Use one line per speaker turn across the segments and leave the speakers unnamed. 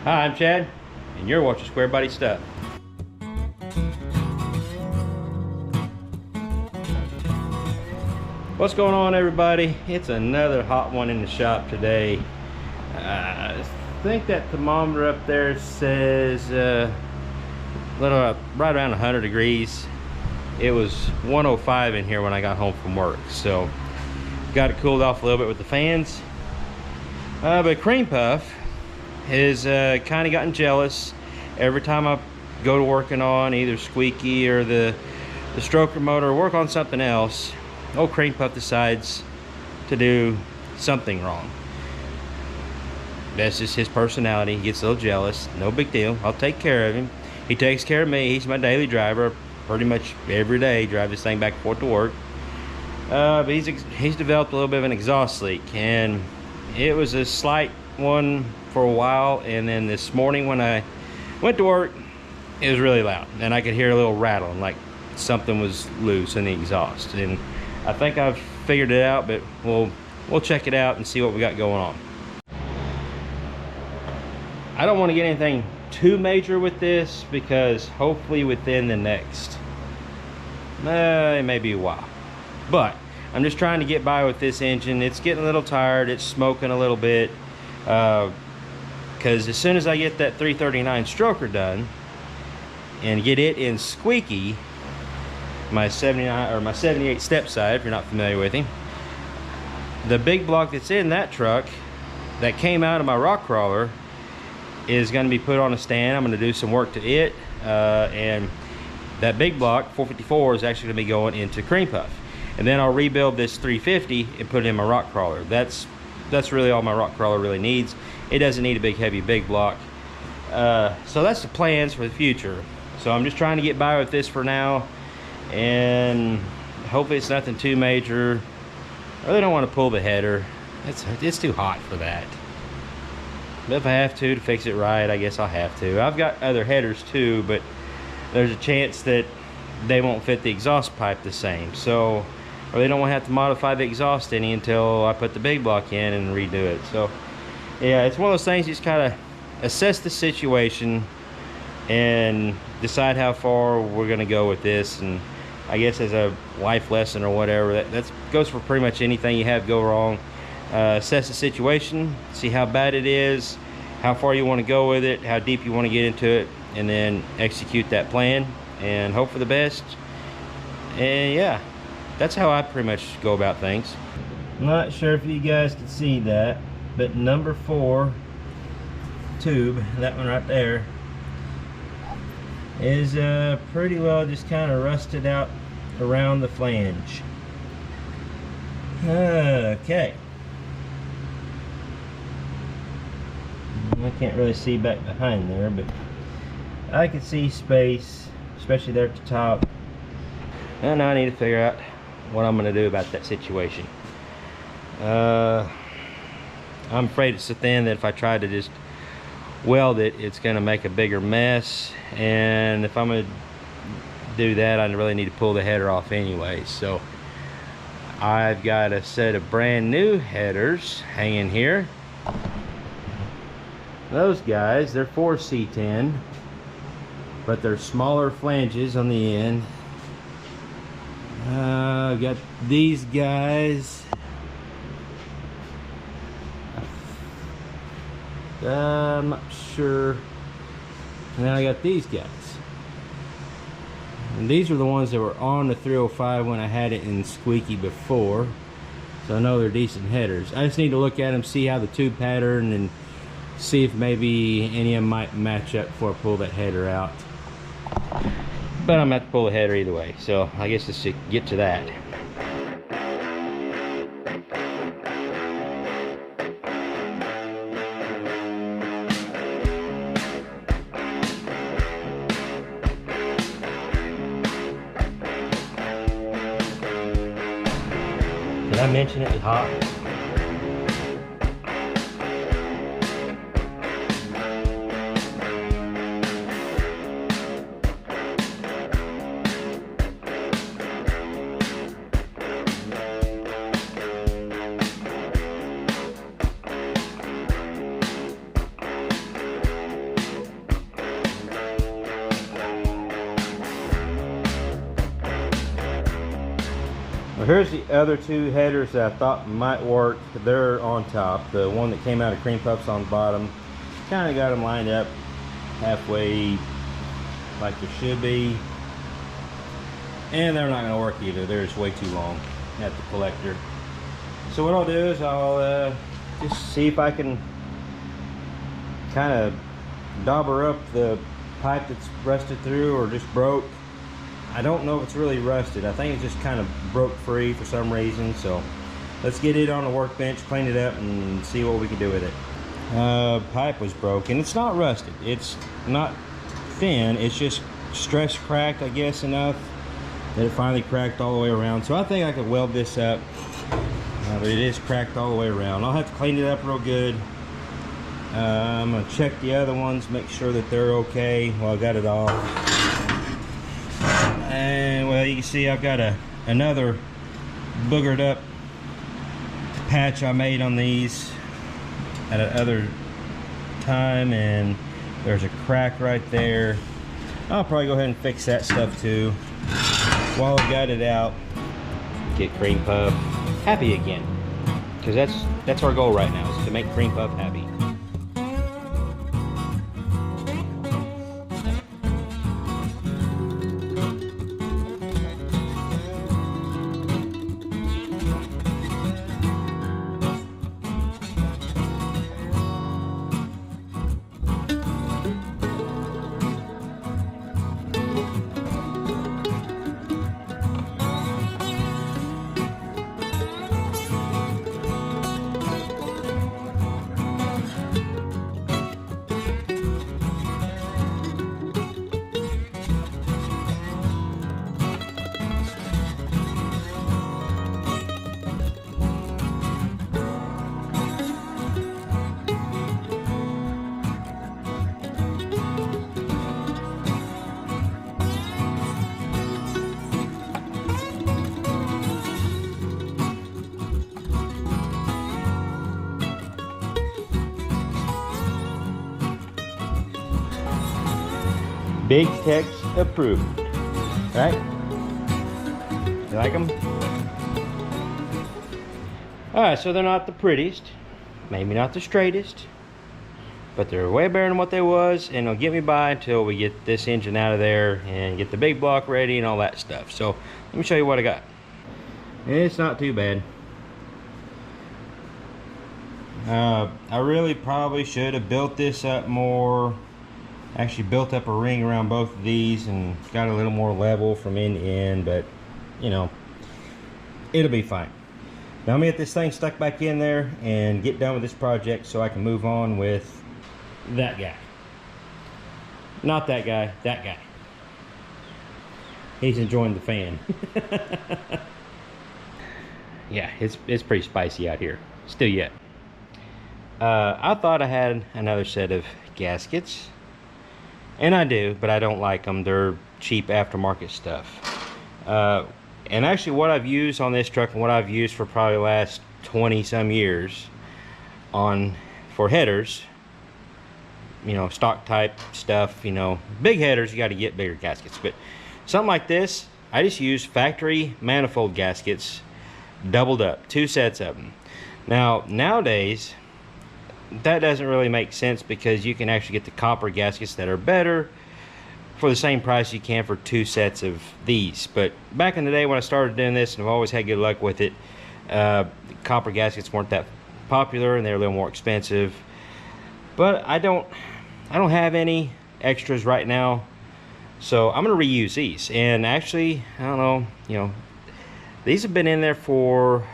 Hi, I'm Chad, and you're watching Squarebody Stuff. What's going on, everybody? It's another hot one in the shop today. I think that thermometer up there says right around 100 degrees. It was 105 in here when I got home from work, so got it cooled off a little bit with the fans. But Creampuff has kind of gotten jealous. Every time I go to working on either squeaky or the stroker motor or work on something else, old Creampuff decides to do something wrong. That's just his personality. He gets a little jealous. No big deal. I'll take care of him. He takes care of me. He's my daily driver. Pretty much every day, drive this thing back and forth to work. But he's developed a little bit of an exhaust leak, and it was a slight one for a while, and then this morning when I went to work, it was really loud, and I could hear a little rattling, like something was loose in the exhaust. And I think I've figured it out, but we'll check it out and see what we got going on. I don't want to get anything too major with this, because hopefully within the next it may be a while, but I'm just trying to get by with this engine. It's getting a little tired. It's smoking a little bit, because as soon as I get that 339 stroker done and get it in squeaky, my 79 or my 78 step side, if you're not familiar with him, the big block that's in that truck that came out of my rock crawler is going to be put on a stand. I'm going to do some work to it, and that big block 454 is actually going to be going into Creampuff, and then I'll rebuild this 350 and put it in my rock crawler. That's really all my rock crawler really needs. It doesn't need a big block. So that's the plans for the future. So I'm just trying to get by with this for now, and hopefully it's nothing too major. I really don't want to pull the header. It's too hot for that. But if I have to fix it right, I guess I'll have to. I've got other headers too, but there's a chance that they won't fit the exhaust pipe the same. So, or they don't want to have to modify the exhaust any until I put the big block in and redo it. So, yeah, it's one of those things you just kind of assess the situation and decide how far we're going to go with this. And I guess as a life lesson or whatever, that goes for pretty much anything you have go wrong. Assess the situation, see how bad it is, how far you want to go with it, how deep you want to get into it, and then execute that plan and hope for the best. And yeah, that's how I pretty much go about things. I'm not sure if you guys can see that, but number 4 tube, that one right there, is pretty well just kind of rusted out around the flange. Okay. I can't really see back behind there, but I can see space, especially there at the top. And now I need to figure out what I'm going to do about that situation. I'm afraid it's so thin that if I try to just weld it, it's going to make a bigger mess. And if I'm going to do that, I really need to pull the header off anyway. So I've got a set of brand new headers hanging here. Those guys, they're 4C10, but they're smaller flanges on the end. I've got these guys. I'm not sure. And then I got these guys. And these are the ones that were on the 305 when I had it in squeaky before. So I know they're decent headers. I just need to look at them, see how the tube pattern, and see if maybe any of them might match up before I pull that header out. But I'm going to have to pull the header either way, so I guess let's get to that. Did I mention it was hot? Well, here's the other two headers that I thought might work. They're on top. The one that came out of Creampuff's on the bottom. Kind of got them lined up halfway like they should be. And they're not going to work either. They're just way too long at the collector. So what I'll do is I'll just see if I can kind of dauber up the pipe that's rusted through or just broke. I don't know if it's really rusted. I think it just kind of broke free for some reason. So let's get it on the workbench, clean it up, and see what we can do with it. Pipe was broken. It's not rusted. It's not thin. It's just stress cracked, I guess, enough that it finally cracked all the way around. So I think I could weld this up. But it is cracked all the way around. I'll have to clean it up real good. I'm gonna check the other ones, make sure that they're okay. Well, I got it off. And well, you can see I've got another boogered up patch I made on these at another time, and there's a crack right there. I'll probably go ahead and fix that stuff too while I got it out. Get Creampuff happy again, because that's our goal right now, is to make Creampuff happy. Big Tex approved, right? You like them? Alright, so they're not the prettiest, maybe not the straightest, but they're way better than what they was, and they'll get me by until we get this engine out of there and get the big block ready and all that stuff. So let me show you what I got. It's not too bad. I really probably should have built this up more. Actually built up a ring around both of these and got a little more level from end to end, but you know, it'll be fine. Now I'm gonna get this thing stuck back in there and get done with this project so I can move on with that guy. Not that guy, that guy. He's enjoying the fan. Yeah, it's pretty spicy out here still yet. I thought I had another set of gaskets. And I do, but I don't like them. They're cheap aftermarket stuff. And actually what I've used on this truck and what I've used for probably the last 20 some years for headers, you know, stock type stuff, you know, big headers, you got to get bigger gaskets. But something like this, I just use factory manifold gaskets, doubled up, 2 sets of them. Now, nowadays, that doesn't really make sense because you can actually get the copper gaskets that are better for the same price you can for 2 sets of these. But back in the day when I started doing this, and I've always had good luck with it, copper gaskets weren't that popular and they're a little more expensive. But I don't have any extras right now, so I'm going to reuse these. And actually, I don't know, you know, these have been in there for,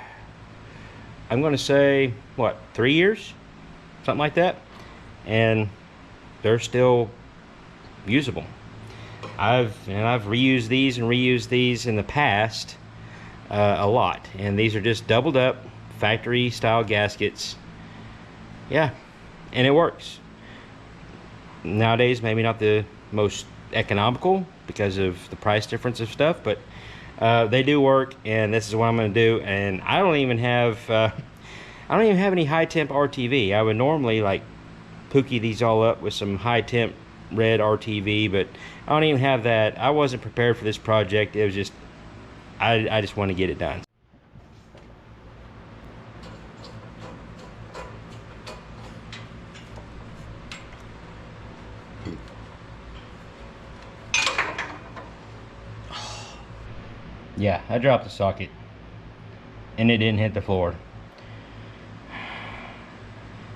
I'm going to say, what, 3 years? Something like that, and they're still usable. I've reused these and reused these in the past a lot, and these are just doubled up factory style gaskets. Yeah, and it works. Nowadays maybe not the most economical because of the price difference of stuff, but they do work, and this is what I'm going to do. And I don't even have any high temp RTV. I would normally like pookie these all up with some high temp red RTV, but I don't even have that. I wasn't prepared for this project. It was just, I just want to get it done. Yeah, I dropped the socket and it didn't hit the floor.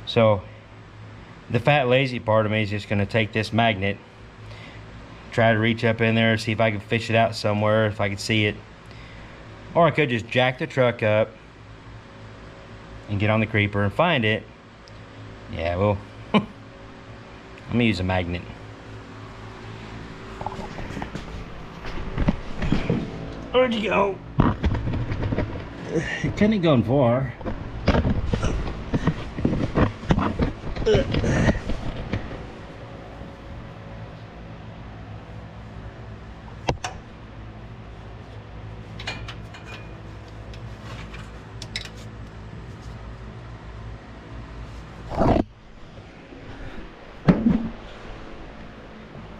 So the fat lazy part of me is just going to take this magnet, try to reach up in there, see if I can fish it out somewhere, if I can see it. Or I could just jack the truck up and get on the creeper and find it. Yeah, well, I'm gonna use a magnet. Where'd you go? It couldn't have gone far.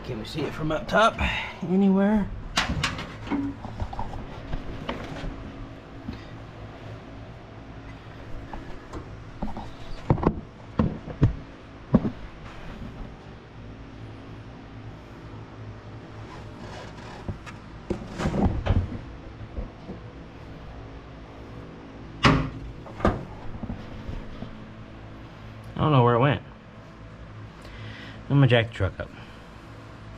Can we see it from up top anywhere? I don't know where it went. I'm gonna jack the truck up.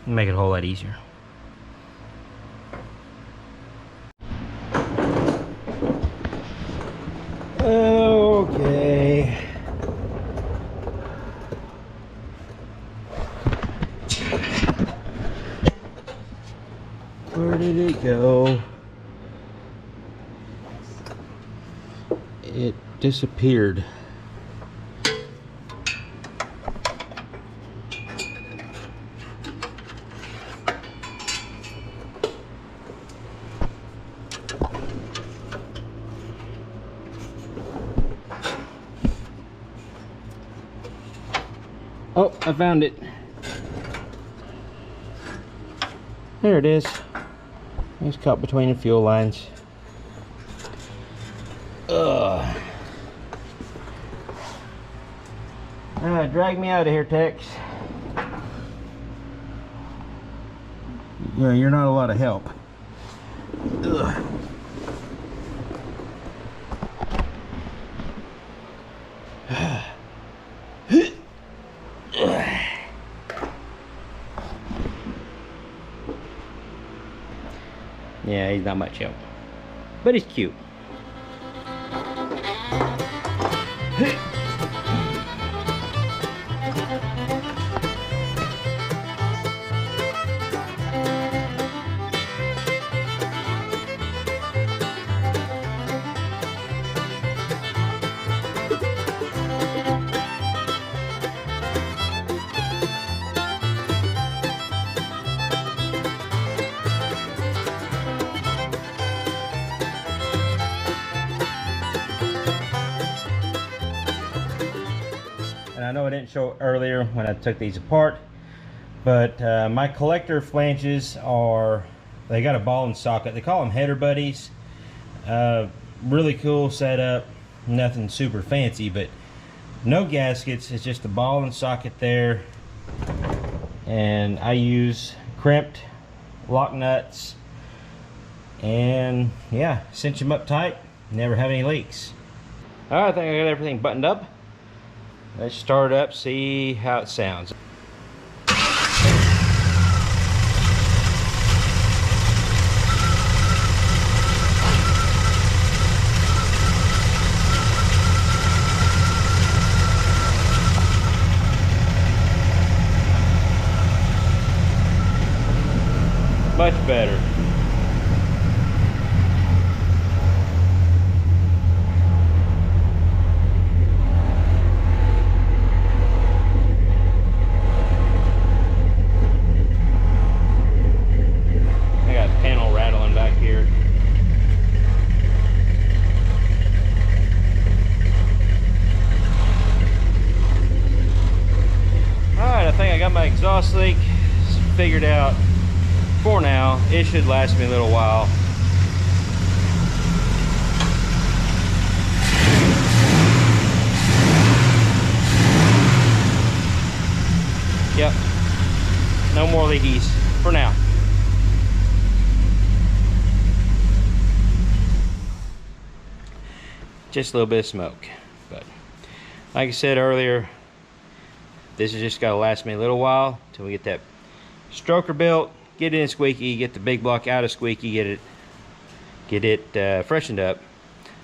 Make it a whole lot easier. Okay. Where did it go? It disappeared. Oh, I found it. There it is. It's caught between the fuel lines. Ugh. Drag me out of here, Tex. Yeah, you're not a lot of help. Ugh. Yeah, he's not much help, but he's cute. And I know I didn't show earlier when I took these apart, but my collector flanges they got a ball and socket. They call them header buddies. Really cool setup, nothing super fancy, but no gaskets. It's just a ball and socket there. And I use crimped lock nuts, and yeah, cinch them up tight, never have any leaks. All right, I think I got everything buttoned up. Let's start it up, see how it sounds. Much better. My exhaust leak figured out for now. It should last me a little while. Yep, No more leakies for now. Just a little bit of smoke. But like I said earlier, this is just got to last me a little while until we get that stroker built, get it in squeaky, get the big block out of squeaky, get it freshened up.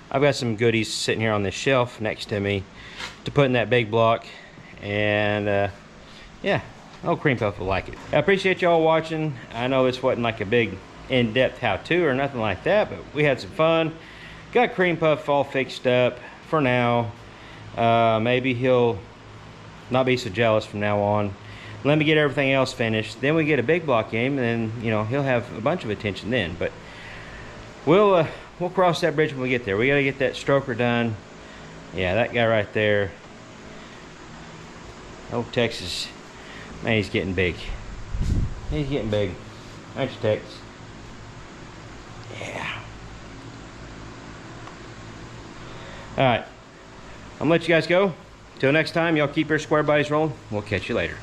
I've got some goodies sitting here on this shelf next to me to put in that big block, and yeah, old Creampuff will like it. I appreciate y'all watching. I know this wasn't like a big in-depth how-to or nothing like that, but we had some fun. Got Creampuff all fixed up for now. Maybe he'll not be so jealous from now on. Let me get everything else finished, then we get a big block game, and then, you know, he'll have a bunch of attention then. But we'll cross that bridge when we get there. We got to get that stroker done. Yeah, that guy right there. Oh, Texas. Man, he's getting big. He's getting big. Aren't you, Texas? Yeah. Alright. I'm going to let you guys go. Till next time, y'all keep your square bodies rolling. We'll catch you later.